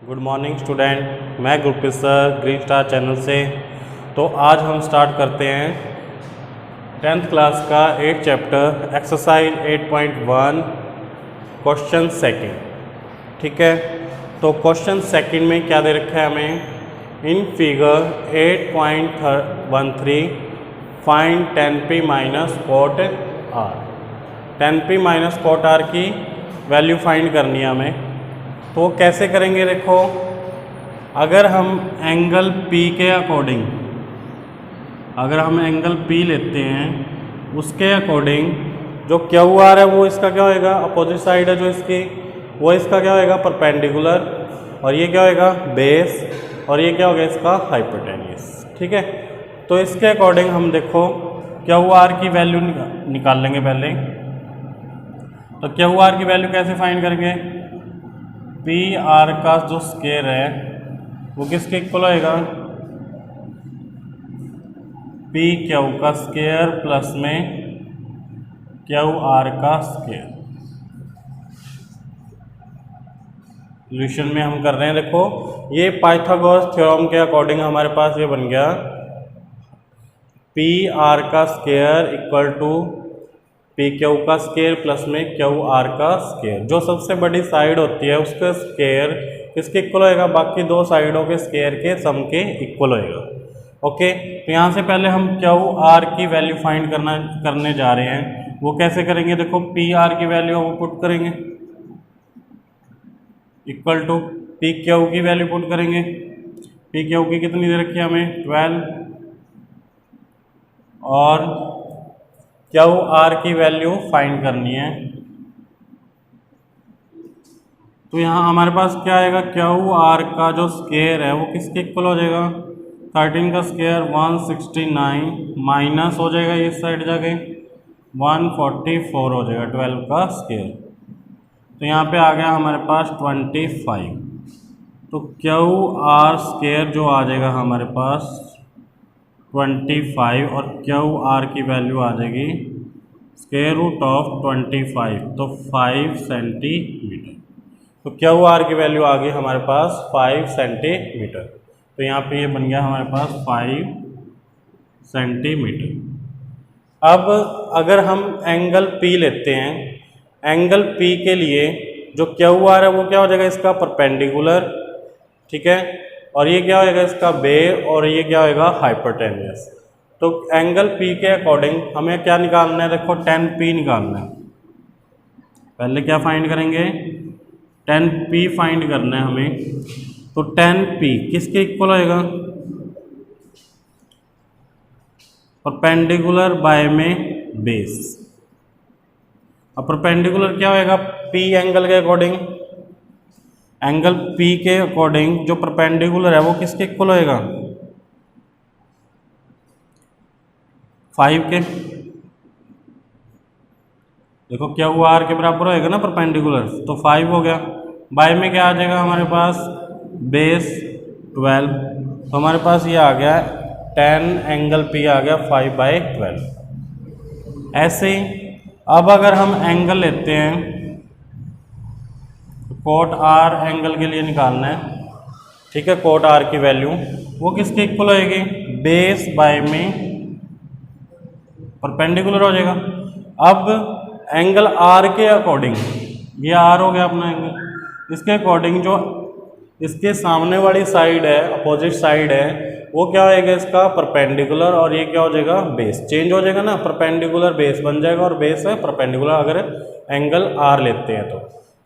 Good morning student, मैं Gurpreet sir green star channel से। तो आज हम स्टार्ट करते हैं 10th क्लास का 8th chapter exercise 8.1 question second. ठीक है, तो क्वेश्चन सेकंड में क्या दे रखा है हमें, in figure 8.13 find 10p minus cot R. 10p minus cot R की वैल्यू फाइंड करनी है हमें। तो कैसे करेंगे, देखो अगर हम एंगल P के अकॉर्डिंग, अगर हम एंगल P लेते हैं उसके अकॉर्डिंग जो क्यू आर है वो इसका क्या होएगा, अपोजिट साइड है जो इसकी, वो इसका क्या होएगा परपेंडिकुलर, और ये क्या होएगा बेस, और ये क्या होगा इसका हाइपोटेन्यूस। ठीक है, तो इसके अकॉर्डिंग हम देखो क्यू आर की वैल्यू निकाल लेंगे पहले। तो क्यू आर की वैल्यू कैसे फाइंड करेंगे, पी आर का जो स्क्वायर है वो किसके इक्वल होएगा, पी क्यू का स्क्वायर प्लस में क्यू आर का स्क्वायर। सॉल्यूशन में हम कर रहे हैं, देखो ये पाइथागोरस थ्योरम के अकॉर्डिंग हमारे पास ये बन गया पी आर का square equal to P Q का स्क्वायर प्लस में क्यू आर का स्क्वायर। जो सबसे बड़ी साइड होती है उसका स्क्वायर किसके इक्वल होएगा, बाकी दो साइडों के स्क्वायर के सम के इक्वल होएगा। ओके, तो यहाँ से पहले हम क्यू आर की वैल्यू फाइंड करने जा रहे हैं। वो कैसे करेंगे, देखो पी आर की वैल्यू वो पुट करेंगे इक्वल टू पी क्यू की वैल्यू पुट करेंगे। पी क्यू की कितनी दे रखी है हमें 12, और क्यू आर की वैल्यू फाइंड करनी है। तो यहाँ हमारे पास क्या आएगा, क्यू आर का जो स्क्वायर है वो किसके इक्वल हो जाएगा, 13 का स्क्वायर 169 माइनस हो जाएगा इस साइड जाके 144 हो जाएगा 12 का स्क्वायर। तो यहाँ पे आ गया हमारे पास 25। तो क्यू आर स्क्वायर जो आ जाएगा हमारे पास 25, और क्यू आर की वैल्यू आ जाएगी स्क्वायर रूट ऑफ 25, तो 5 सेंटीमीटर। तो क्यू आर की वैल्यू आ गई हमारे पास 5 सेंटीमीटर। तो यहाँ पे ये बन गया हमारे पास 5 सेंटीमीटर। अब अगर हम एंगल P लेते हैं, एंगल P के लिए जो क्यू आर है वो क्या हो जाएगा इसका परपेंडिकुलर। ठीक है, और ये क्या होएगा इसका बे, और ये क्या होएगा हाइपोटेन्यूस। तो एंगल P के अकॉर्डिंग हमें क्या निकालना है, देखो 10p निकालना है। पहले क्या फाइंड करेंगे, 10p फाइंड करना है हमें। तो 10p किसके इक्वल होएगा, परपेंडिकुलर बाय में बेस। अब परपेंडिकुलर क्या होएगा, P एंगल के अकॉर्डिंग, एंगल P के अकॉर्डिंग जो परपेंडिकुलर है वो किसके इक्वल होएगा 5 के। देखो क्यू आर के बराबर होएगा ना परपेंडिकुलर, तो 5 हो गया। बाय में क्या आ जाएगा हमारे पास बेस 12, तो हमारे पास ये आ गया 10 एंगल P आ गया 5/12। ऐसे ही अब अगर हम एंगल लेते हैं, कोट आर एंगल के लिए निकालना है। ठीक है, कोट आर की वैल्यू वो किसके इक्वल होएगी, बेस बाय में परपेंडिकुलर हो जाएगा। अब एंगल आर के अकॉर्डिंग, ये आर हो गया अपना एंगल, इसके अकॉर्डिंग जो इसके सामने वाली साइड है, अपोजिट साइड है, वो क्या होएगा इसका परपेंडिकुलर, और ये क्या हो जाएगा बेस। चेंज हो जाएगा ना, परपेंडिकुलर बेस बन जाएगा, और बेस है परपेंडिकुलर अगर एंगल आर लेते हैं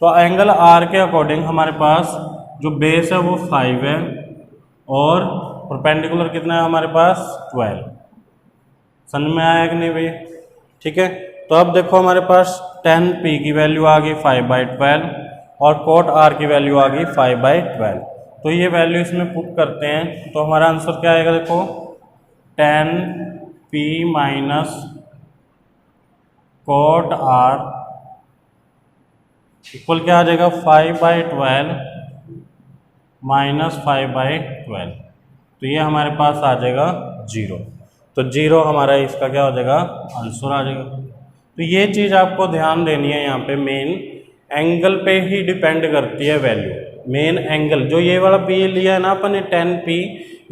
तो एंगल आर के अकॉर्डिंग हमारे पास जो बेस है वो 5 है, और परपेंडिकुलर कितना है हमारे पास 12। समझ में आया कि नहीं भैया। ठीक है, तो अब देखो हमारे पास 10p की वैल्यू आ गई 5/12, और कोट आर की वैल्यू आ गई 5/12। तो ये वैल्यू इसमें पुट करते हैं तो हमारा आंसर क्या आएगा, देखो 10p minus cot are equal क्या आ जाएगा 5/12 माइनस 5/12। तो ये हमारे पास आ जाएगा 0। तो 0 हमारा इसका क्या हो जाएगा आंसर आ जाएगा। तो ये चीज़ आपको ध्यान देनी है, यहाँ पे मेन एंगल पे ही डिपेंड करती है वैल्यू। मेन एंगल जो ये वाला पी लिया है ना अपन ने 10p,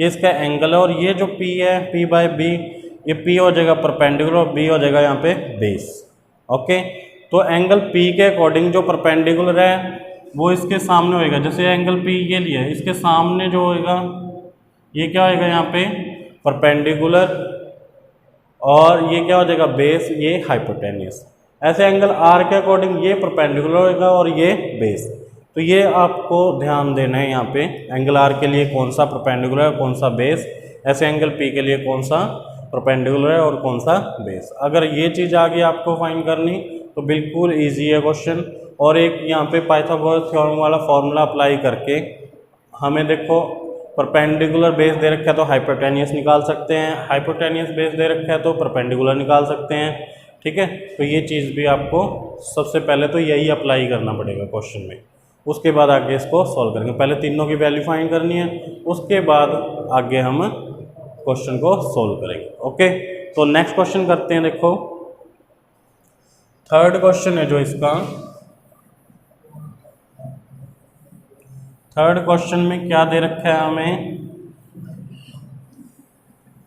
ये इसका एंगल है, और ये जो p है p/b, ये p हो जाएगा परपेंडिकुलर और b हो जाएगा यहाँ पे बेस। ओके, तो एंगल p के अकॉर्डिंग जो परपेंडिकुलर है वो इसके सामने होएगा। जैसे एंगल p ये लिया है, इसके सामने जो होएगा ये क्या होएगा यहाँ पे परपेंडिकुलर, और ये क्या हो जाएगा बेस, ये हाइपोटेन्यूस। ऐसे एंगल r के अकॉर्डिंग ये परपेंडिकुलर होएगा और ये बेस। तो ये आपको ध्यान देना है यहाँ पे, एंगल r के लिए कौन सा परपेंडिकुलर है कौन सा बेस, ऐसे एंगल p के लिए कौन सा परपेंडिकुलर है और कौन सा बेस। अगर ये चीज़ आ गई आपको फाइंड करनी तो बिल्कुल ईजी है क्वेश्चन। और एक यहाँ पे पाइथागोरस थ्योरम वाला फॉर्मूला अप्लाई करके हमें देखो परपेंडिकुलर बेस दे रखा है तो हाइपोटेन्यूस निकाल सकते हैं, हाइपोटेन्यूस बेस दे रखा है तो परपेंडिकुलर निकाल सकते हैं। ठीक है, तो ये चीज़ भी आपको सबसे पहले तो यही अप्लाई करना पड़ेगा क्वेश्चन में, उसके बाद आगे इसको सॉल्व करेंगे। पहले तीनों की वैल्यू फाइंड करनी है, उसके बाद आगे हम क्वेश्चन को सॉल्व करेंगे। ओके, तो नेक्स्ट क्वेश्चन करते हैं। देखो थर्ड क्वेश्चन है जो इसका, थर्ड क्वेश्चन में क्या दे रखा है हमें,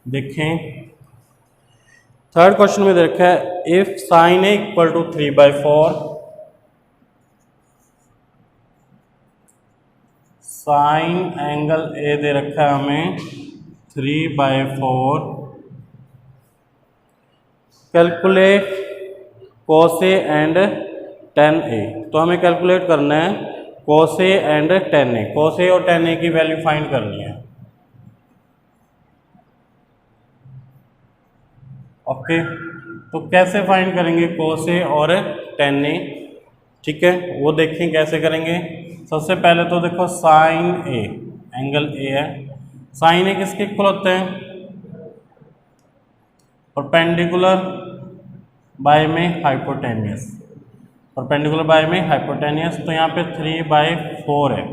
देखें थर्ड क्वेश्चन में दे रखा है if sine A equal to 3/4, sine angle A दे रखा है हमें 3/4, calculate cos A and tan A। तो हमें कैलकुलेट करना है cos A and tan A, cos A और tan A की वैल्यू फाइंड करनी है। ओके, तो कैसे फाइंड करेंगे cos A और tan A, ठीक है वो देखें कैसे करेंगे। सबसे पहले तो देखो साइन A, एंगल A है, साइन A किसके इक्वल होते हैं परपेंडिकुलर बाय में हाइपोटेन्यूस, परपेंडिकुलर बाय में हाइपोटेन्यूस। तो यहाँ पे 3/4 है।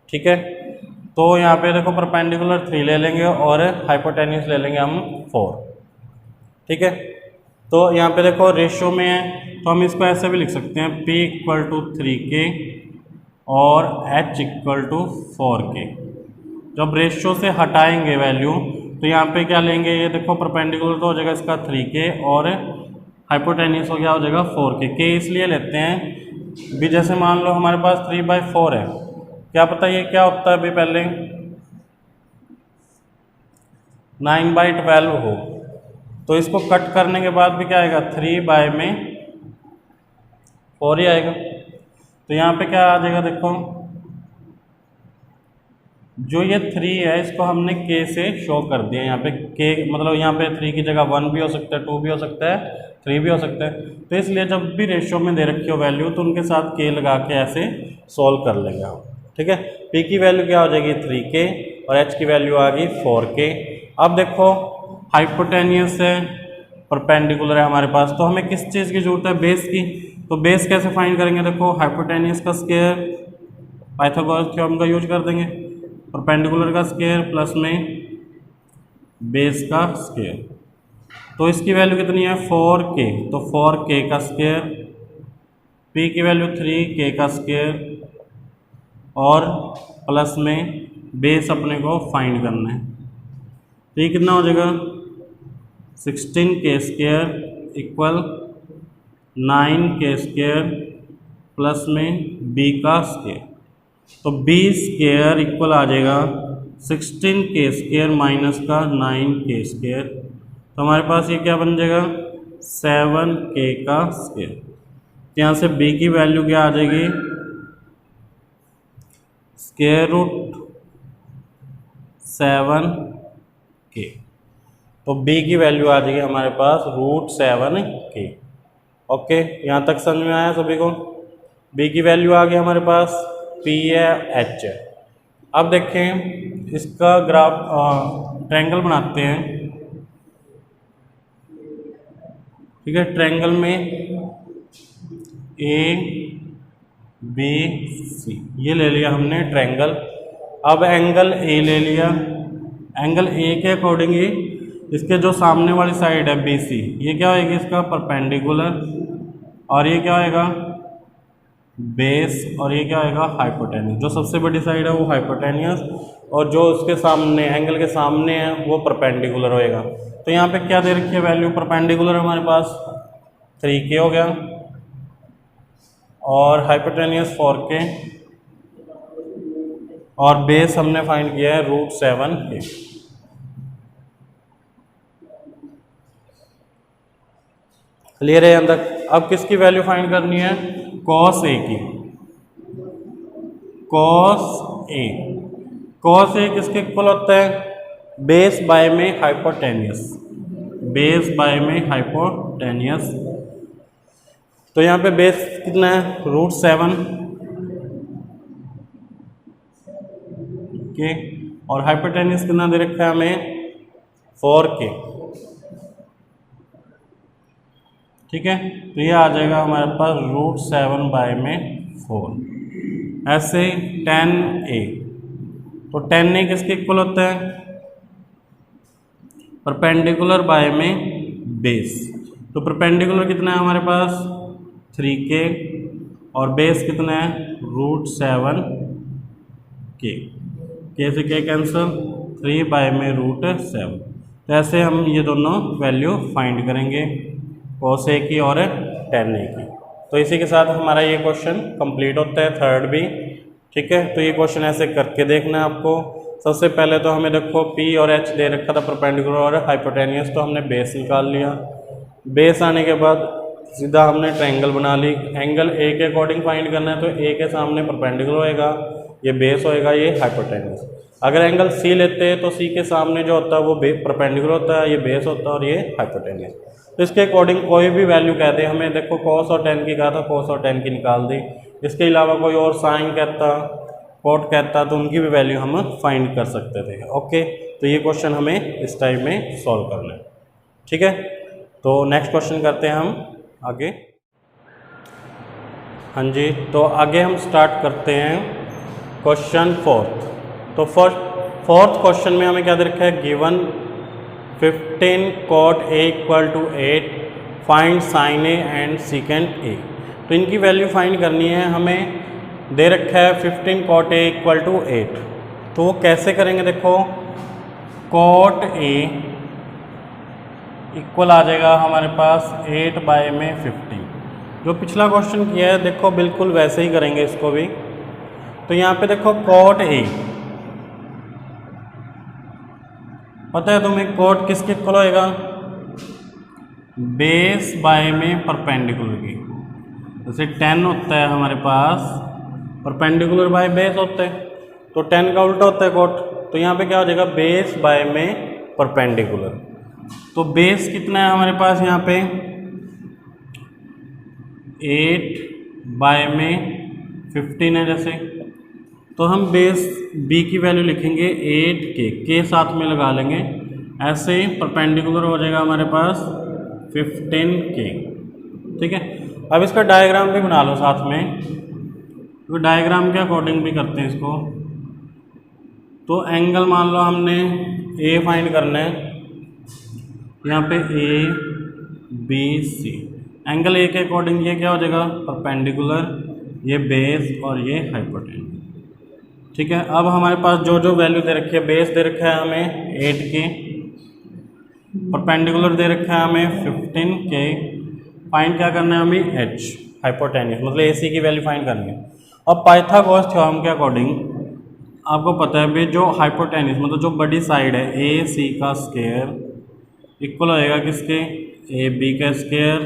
ठीक है, तो यहाँ पे देखो परपेंडिकुलर 3 ले लेंगे और हाइपोटेन्यूस ले लेंगे हम 4। ठीक है, तो यहाँ पे देखो रेशियो में है तो हम इसको ऐसे भी लिख सकते हैं P = 3K और H = 4K। जब रेशियो से हटाएंगे वैल्यू तो यहाँ पे क्या लेंगे, ये देखो परपेंडिकुलर तो हो जाएगा इसका 3K और हाइपोटेन्यूस हो गया हो जाएगा 4K। K इसलिए लेते हैं भी जैसे मान लो हमारे पास 3/4 है, क्या पता ये क्या होता है अभी पहले 9/12 हो, तो इसको कट करने के बाद भी क्या आएगा 3/4 ही आएगा। तो यहाँ पे क्या आ जाएगा, देखो जो ये 3 है इसको हमने K से शो कर दिया। यहाँ पे K मतलब यहाँ पे 3 की जगह 1 भी हो सकता है, 2 भी हो सकता है, 3 भी हो सकता है। तो इसलिए जब भी रेशियो में दे रखी हो वैल्यू तो उनके साथ K लगा के ऐसे सॉल्व कर लेंगे हम। ठीक है, P की वैल्यू क्या हो जाएगी 3K और H की वैल्यू आ गई 4K। अब देखो हाइपोटेन्यूस है, परपेंडिकुलर है हमारे पास, तो हमें किस चीज़ की जरूरत है बेस की। तो बेस कैसे फाइंड करेंगे, देखो हाइपोटेन्यूस का स्क्वायर पाइथागोरस थ्योरम का यूज कर देंगे, परपेंडिकुलर का स्क्वायर प्लस में बेस का स्क्वायर। तो इसकी वैल्यू कितनी है 4K, तो 4K का स्क्वायर, P की वैल्यू 3K का स्क्वायर और प्लस में बेस अपने को फाइंड करना है। तो ये कितना हो जाएगा 16K square equal 9K square plus में B का स्क्वायर। तो B स्क्वायर इक्वल आ जाएगा 16K स्क्वायर माइनस का 9K स्क्वायर। तो हमारे पास ये क्या बन जाएगा 7K का स्क्वायर। तो यहाँ से B की वैल्यू क्या आ जाएगी √7K। तो B की वैल्यू आ जाएगी हमारे पास √7K। ओके, यहाँ तक समझ में आया सभी को। B की वैल्यू आ गई हमारे पास, P है H है। अब देखें इसका ग्राफ ट्रायंगल बनाते हैं। ठीक है, ट्रायंगल में ABC ये ले लिया हमने ट्रायंगल। अब एंगल A ले लिया, एंगल A के अकॉर्डिंग ही इसके जो सामने वाली साइड है BC, ये क्या होएगी इसका परपेंडिकुलर और ये क्या होएगा बेस और ये क्या होगा हाइपोटेन्यूस। जो सबसे बड़ी साइड है वो हाइपोटेन्यूस और जो उसके सामने एंगल के सामने है वो परपेंडिकुलर होएगा। तो यहाँ पे क्या दे रखी है वैल्यू, परपेंडिकुलर हमारे पास 3k हो गया और हाइपोटेन्यूस 4k और बेस हमने फाइंड किया है √7k। क्लियर है यहाँ तक। अब किसकी वैल्यू फाइंड करनी है, cos A की। cos A किसके इक्वल होता है, बेस बाय में हाइपोटेन्यूस, बेस बाय में हाइपोटेन्यूस। तो यहाँ पे बेस कितना है √7 के और हाइपोटेन्यूस कितना दे रखा है हमें 4k। ठीक है, तो ये आ जाएगा हमारे पास √7 बाय में 4। ऐसे 10a, तो 10a किसके इक्वल होता है, परपेंडिकुलर बाय में बेस। तो परपेंडिकुलर कितना है हमारे पास 3k और बेस कितना है √7k। k से k कैंसिल, 3 बाय में √7। तो ऐसे हम ये दोनों वैल्यू फाइंड करेंगे, cos A की और tan A की। तो इसी के साथ हमारा ये क्वेश्चन कंप्लीट होता है, थर्ड भी। ठीक है, तो ये क्वेश्चन ऐसे करके देखना है आपको। सबसे पहले तो हमें देखो P और H दे रखा था परपेंडिकुलर और हाइपोटेन्यूस, तो हमने बेस निकाल लिया। बेस आने के बाद सीधा हमने ट्रायंगल बना ली। एंगल A के अकॉर्डिंग फाइंड करना है, तो A के सामने परपेंडिकुलर होएगा, ये बेस होएगा, ये हाइपोटेन्यूस। अगर एंगल C लेते हैं तो C के सामने जो होता है वो परपेंडिकुलर होता है, ये बेस होता है और ये हाइपोटेन्यूस। तो इसके अकॉर्डिंग कोई भी वैल्यू कह दे हमें, देखो cos और tan की कहा था, cos और tan की निकाल दी। इसके अलावा कोई और साइन कहता, कोट कहता, तो उनकी भी वैल्यू हम फाइंड कर सकते थे। ओके, तो ये क्वेश्चन हमें इस टाइप में सॉल्व करना है। ठीक है, तो नेक्स्ट क्वेश्चन करते हैं हम आगे। हाँ जी, तो आगे हम स्टार्ट करते हैं क्वेश्चन फोर्थ। तो फोर्थ क्वेश्चन में हमें क्या दे रखा है, given 15 cot A equal to 8, find sin A and secant A। तो इनकी वैल्यू फाइंड करनी है हमें। दे रखा है 15 cot A इक्वल टू 8, तो कैसे करेंगे, देखो cot A इक्वल आ जाएगा हमारे पास 8 बाय में 15। जो पिछला क्वेश्चन किया है देखो बिल्कुल वैसे ही करेंगे इसको भी। तो यहाँ पे देखो cot A, पता है तुम्हें कोट किसके इक्वल होएगा, बेस बाय में परपेंडिकुलर की। जैसे 10 होता है हमारे पास, परपेंडिकुलर बाय बेस होता है, तो 10 का उल्टा होता है कोट। तो यहाँ पे क्या हो जाएगा, बेस बाय में परपेंडिकुलर। तो बेस कितना है हमारे पास यहाँ पे 8 बाय में 15 है जैसे, तो हम बेस b की वैल्यू लिखेंगे 8k, साथ में लगा लेंगे, ऐसे ही परपेंडिकुलर हो जाएगा हमारे पास 15k। ठीक है, अब इसका डायग्राम भी बना लो साथ में, तो डायग्राम के अकॉर्डिंग भी करते हैं इसको। तो एंगल मान लो हमने A फाइंड करना है, यहाँ पे A B C, angle A के अकॉर्डिंग ये क्या हो जाएगा परपेंडिकुलर, ये बेस और ये हाइपोटेन्यूस। ठीक है, अब हमारे पास जो जो वैल्यू दे रखी है, बेस दे रखा है हमें 8k, परपेंडिकुलर दे रखा है हमें 15k, फाइंड क्या करना है हमें h हाइपोटेन्यूस, मतलब AC की वैल्यू फाइंड करनी है। अब पाइथागोरस थ्योरम के अकॉर्डिंग आपको पता है भाई, जो हाइपोटेन्यूस मतलब जो बड़ी साइड है AC का स्क्वायर इक्वल होएगा किसके, AB का स्क्वायर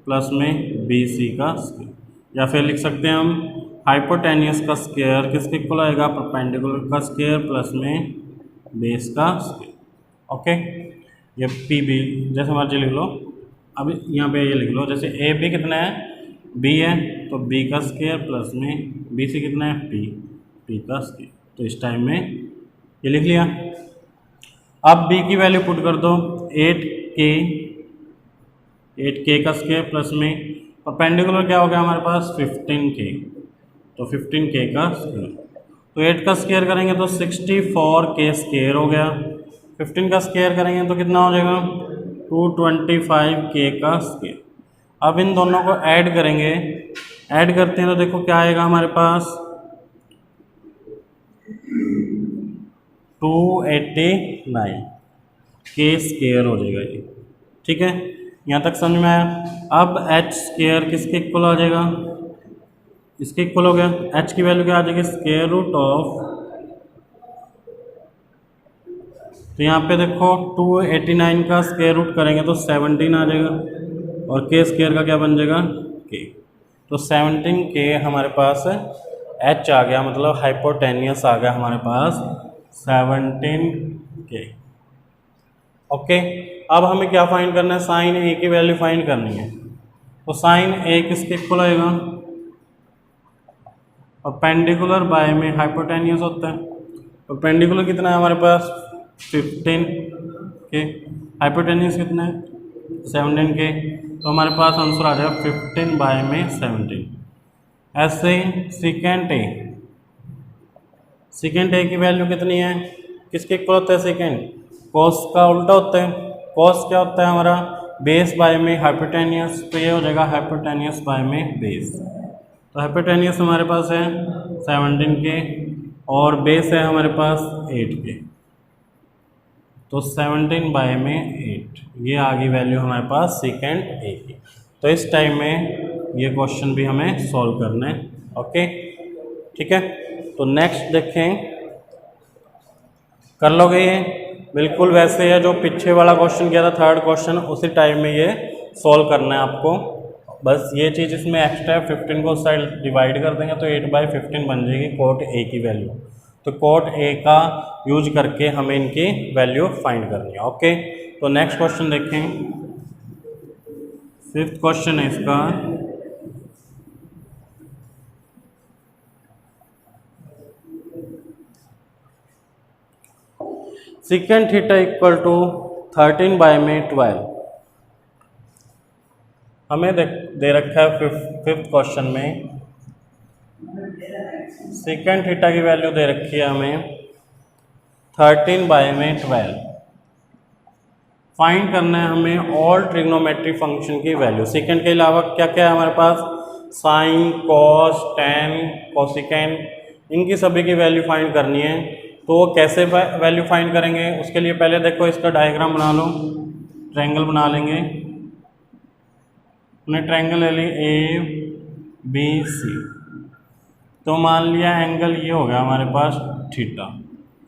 प्लस में BC का स्क्वायर, या फिर लिख सकते हैं हम हाइपोटेन्यूस का स्क्वायर किसके इक्वल आएगा, परपेंडिकुलर का स्क्वायर प्लस में बेस का स्क्वायर। ओके, ये PB जैसे मर्जी लिख लो। अब यहाँ पे ये लिख लो, जैसे AB कितना है, B है, तो B का स्क्वायर प्लस में BC कितना है, P का स्क्वायर। तो इस टाइम में ये लिख लिया। अब B की वैल्यू पुट कर दो, 8k का स्क्वायर प्लस में परपेंडिकुलर क्या हो गया हमारे पास 15k, तो 15k का स्क्वायर। तो 8 का स्क्वायर करेंगे तो 64k स्क्वायर हो गया, 15 का स्क्वायर करेंगे तो कितना हो जाएगा 225k का स्क्वायर। अब इन दोनों को ऐड करेंगे ऐड करते हैं तो देखो क्या आएगा हमारे पास 289 के स्क्वायर हो जाएगा ये। ठीक है, यहाँ तक समझ में आया। अब एच स्क्वायर किसके इक्वल आ जाएगा, इसके इक्वल हो गया। एच की वैल्यू क्या आ जाएगी, स्क्वायर रूट ऑफ, तो यहाँ पे देखो 289 का स्क्वायर रूट करेंगे तो 17 आ जाएगा, और के स्क्वायर का क्या बन जाएगा के, तो 17 के हमारे पास एच आ गया, मतलब हाइपोटेनियस आ गया हमारे पास 17 के। ओके, अब हमें क्या फाइंड करना है, साइन ए की वैल्यू फाइंड करनी है। तो साइन ए किसके इक्वल आएगा, परपेंडिकुलर बाय में हाइपोटेनियस होता है। परपेंडिकुलर कितना है हमारे पास 15 के, हाइपोटेनियस कितना है 17 के, तो हमारे पास आंसर आ जाएगा 15 बाय में 17। ऐसे ही सेकेंड ए की वैल्यू कितनी है, किसके इक्वल होता है सेकेंड, कॉस का उल्टा होता है। कॉस क्या होता है हमारा, बेस बाय में हाइपोटेनियस, तो ये हो जाएगा हाइपोटेनियस बाय में बेस। तो हाइपोटेनियस हमारे पास है 17 के और बेस है हमारे पास 8 के, तो 17 बाय में 8, ये आ गई वैल्यू हमारे पास सेकेंड ए की। तो इस टाइम में ये क्वेश्चन भी हमें सॉल्व करना है। ओके, ठीक है, तो नेक्स्ट देखें, कर लोगे ये बिल्कुल वैसे है जो पीछे वाला क्वेश्चन किया था, थर्ड क्वेश्चन, उसी टाइम में ये सॉल्व करना है आपको। बस ये चीज़ इसमें एक्स्ट्रा है, 15 को साइड डिवाइड कर देंगे तो 8/15 बन जाएगी कोट ए की वैल्यू। तो कोट ए का यूज करके हमें इनकी वैल्यू फाइंड करनी है। ओके, तो नेक्स्ट क्वेश्चन देखें, 5th क्वेश्चन है इसका। Secant theta equal to 13 by में 12 हमें दे रखा है 5th क्वेश्चन में। सेकेंड थीटा की वैल्यू दे रखी है हमें 13 बाय में 12। फाइंड करना है हमें ऑल ट्रिग्नोमेट्री फंक्शन की वैल्यू। सेकेंड के अलावा क्या क्या है हमारे पास, साइन, कॉस, टेन, कोसिकेंड, इनकी सभी की वैल्यू फाइंड करनी है। तो कैसे वैल्यू फाइंड करेंगे, उसके लिए पहले देखो इसका डायग्राम बना लो, ट्रायंगल बना लेंगे। हमने ट्रायंगल ले ली ए बी सी, तो मान लिया एंगल ये हो गया हमारे पास थीटा,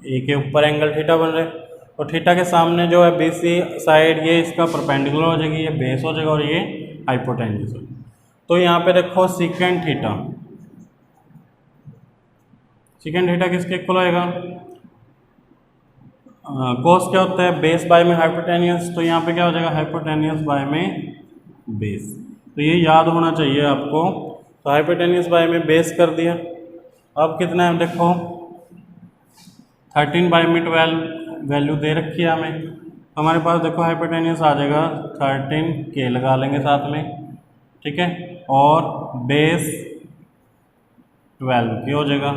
ए के ऊपर एंगल थीटा बन रहे, तो थीटा के सामने जो है बी सी साइड ये इसका परपेंडिकुलर हो जाएगी, ये बेस हो जाएगा और ये हाइपोटेन्यूज हो। तो यहाँ पे देखो सेकेंड थीटा किसके इक्वल आएगा, कोस क्या होता है बेस बाय में हाइपोटेनियस, तो यहाँ पे क्या हो जाएगा हाइपोटेनियस बाय में बेस। तो ये याद होना चाहिए आपको। तो हाइपोटेनियस बाय में बेस कर दिया। अब कितना है देखो 13 बाय में 12 वैल्यू दे रखी है हमें, हमारे पास देखो हाइपोटेनियस आ जाएगा 13 के लगा लेंगे साथ में, ठीक है, और बेस 12 की हो जाएगा।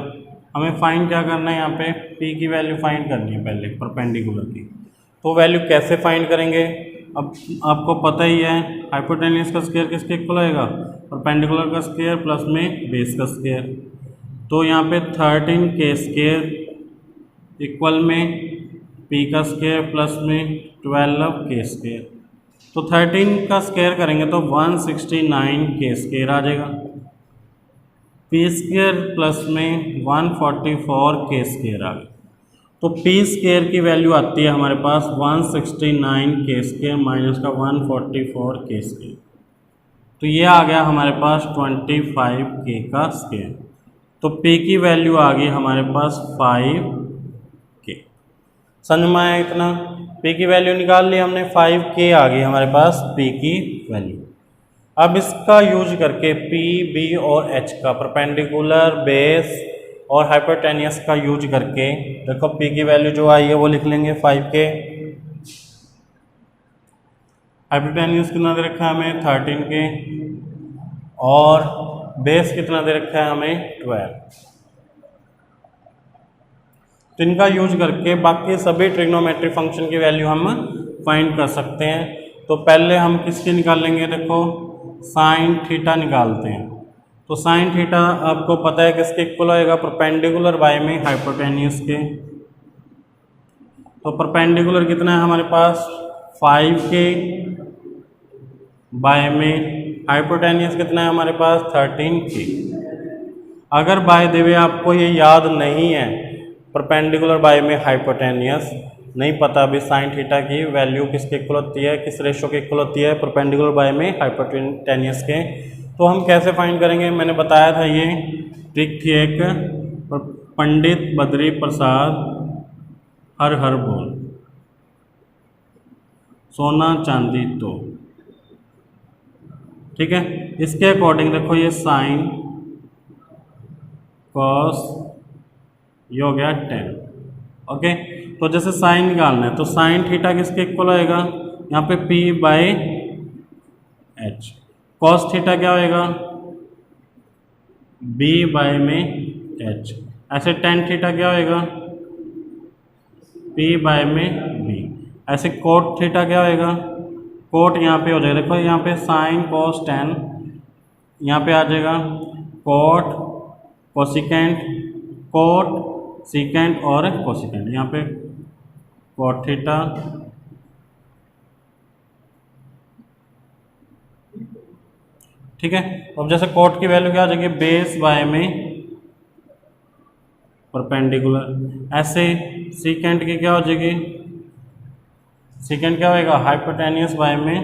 हमें फाइंड क्या करना है, यहाँ पे पी की वैल्यू फाइंड करनी है पहले परपेंडिकुलर की। तो वैल्यू कैसे फाइंड करेंगे, अब आपको पता ही है हाइपोटेनियस का स्क्वायर किसके इक्वल आएगा, परपेंडिकुलर का स्क्वायर प्लस में बेस का स्क्वायर। तो यहाँ पे 13 के स्क्वायर इक्वल में पी का स्क्वायर प्लस में 12 के स्क्वायर। तो 13 का स्क्वायर करेंगे तो 169 के स्क्वायर आ जाएगा, पी स्क्वायर प्लस में 144 के स्क्वायर आ गया। तो पी स्क्वायर की वैल्यू आती है हमारे पास 169 के स्क्वायर माइनस का 144 के स्क्वायर, तो ये आ गया हमारे पास 25 के का स्क्वायर। तो पी की वैल्यू आ गई हमारे पास 5 के। समझ में आया इतना, पी की वैल्यू निकाल ली हमने, 5 के आ गई हमारे पास पी की वैल्यू। अब इसका यूज करके पी, बी और एच का परपेंडिकुलर, बेस और हाइपोटेनियस का यूज करके देखो पी की वैल्यू जो आई है वो लिख लेंगे 5 के। हाइपोटेनियस कितना दे रखा है हमें 13 के, और बेस कितना दे रखा है हमें 12। तो इनका यूज करके बाकी सभी ट्रिग्नोमेट्री फंक्शन की वैल्यू हम फाइंड कर सकते हैं। तो पहले हम किसकी निकाल लेंगे, देखो साइन थीटा निकालते हैं। तो साइन थीटा आपको पता है किसके इक्वल होएगा, परपेंडिकुलर बाय में हाइपोटेन्यूस के। तो परपेंडिकुलर कितना है हमारे पास 5 के, बाय में हाइपोटेन्यूस कितना है हमारे पास 13 के। अगर बाय द वे आपको ये याद नहीं है परपेंडिकुलर बाय में हाइपोटेन्यूस, नहीं पता अभी साइन थीटा की वैल्यू किसके इक्वल होती है, किस रेशो के इक्वल होती है परपेंडिकुलर बाय में हाइपोटेन्यूस के, तो हम कैसे फाइंड करेंगे। मैंने बताया था ये ट्रिक थी एक, पंडित बद्री प्रसाद हर हर बोल, सोना चांदी तो, ठीक है। इसके अकॉर्डिंग देखो ये साइन कॉस ये हो गया 10, ओके। तो जैसे साइन निकालना है तो साइन थीटा किसके इक्वल होएगा, यहाँ पे P by H। Cos theta क्या होएगा B बाय में H। ऐसे टेन थीटा क्या होएगा P बाय में B। ऐसे कोट थीटा क्या होएगा, कोट यहाँ पे हो जाएगा, देखो यहाँ पे साइन कॉस 10, यहाँ पे आ जाएगा कोट कोसिकेंट, कोट सीकेंट और कोसिकेंट, यहाँ पे कोट थीटा, ठीक है। अब जैसे कोट की वैल्यू क्या आ जाएगी बेस बाय में परपेंडिकुलर। ऐसे सीकेंट की क्या हो जाएगी, सीकेंट क्या होएगा हाइपोटेन्यूस बाय में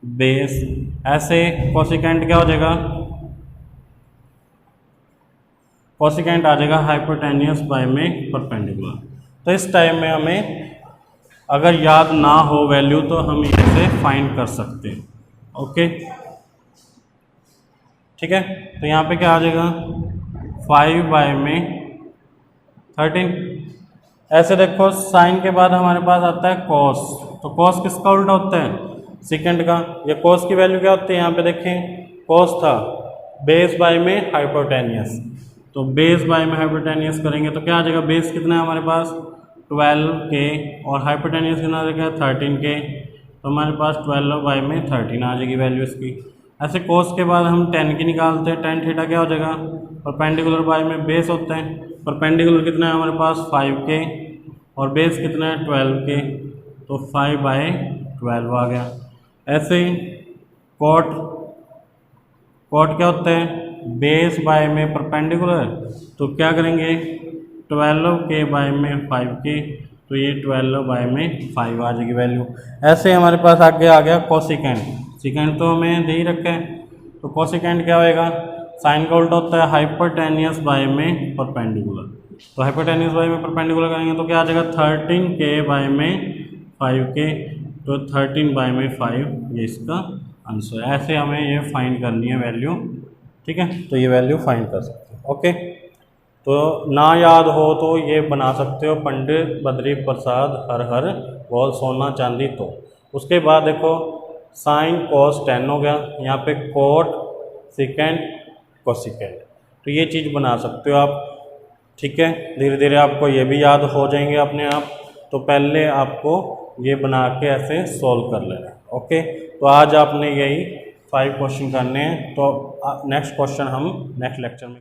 बेस। ऐसे कोसिकेंट क्या हो जाएगा, कोसिकेंट आ जाएगा हाइपोटेन्यूस बाय में परपेंडिकुलर। तो इस टाइम में हमें अगर याद ना हो वैल्यू तो हम इसे फाइंड कर सकते हैं, ओके, ठीक है। तो यहाँ पे क्या आ जाएगा 5 बाय में 13। ऐसे देखो साइन के बाद हमारे पास आता है कॉस, तो कॉस किसका उल्टा होता है सेकंड का। ये कॉस की वैल्यू क्या होती है, यहाँ पे देखें कॉस था बेस बाय में हाइपोटेन्यूस, तो बेस बाय में हाइपोटेन्यूस करेंगे तो क्या आ जाएगा, बेस कितना है हमारे पास 12 के और हाइपोटेन्यूस कितना आ जाएगा 13 के, तो हमारे पास 12 बाय में 13 आ जाएगी वैल्यू इसकी। ऐसे कोस के बाद हम 10 की निकालते हैं, टेन थीटा क्या हो जाएगा परपेंडिकुलर बाय में बेस होता है, परपेंडिकुलर कितना है हमारे पास 5 के और बेस कितना है 12 के, तो 5 बाय 12 आ गया। ऐसे ही कोट, कोट क्या होता है बेस बाय में परपेंडिकुलर, तो क्या करेंगे 12 के बाय में 5 के, तो ये 12 बाय में 5 आ जाएगी वैल्यू। ऐसे हमारे पास आगे आ गया कोसिकेंट, सिकेंट तो हमें दे ही रखा है, तो कोसिकेंट क्या होएगा साइन का उल्टा होता है हाइपोटेन्यूस बाय में परपेंडिकुलर, तो हाइपोटेन्यूस बाय में परपेंडिकुलर करेंगे तो क्या आ जाएगा 13 के बाय में 5 के, तो 13 बाय में 5 ये इसका आंसर है। ऐसे हमें ये फाइंड करनी है वैल्यू, ठीक है, तो ये वैल्यू फाइंड कर सकते हैं, ओके। तो ना याद हो तो ये बना सकते हो पंडित बद्री प्रसाद हर हर बोल सोना चांदी तो। उसके बाद देखो साइन कॉस 10 हो गया, यहाँ पे कोट सिकेंट कोसिकेंट, तो ये चीज़ बना सकते हो आप, ठीक है। धीरे धीरे आपको ये भी याद हो जाएंगे अपने आप, तो पहले आपको ये बना के ऐसे सॉल्व कर लेना, ओके। तो आज आपने यही 5 क्वेश्चन करने हैं, तो नेक्स्ट क्वेश्चन हम नेक्स्ट लेक्चर में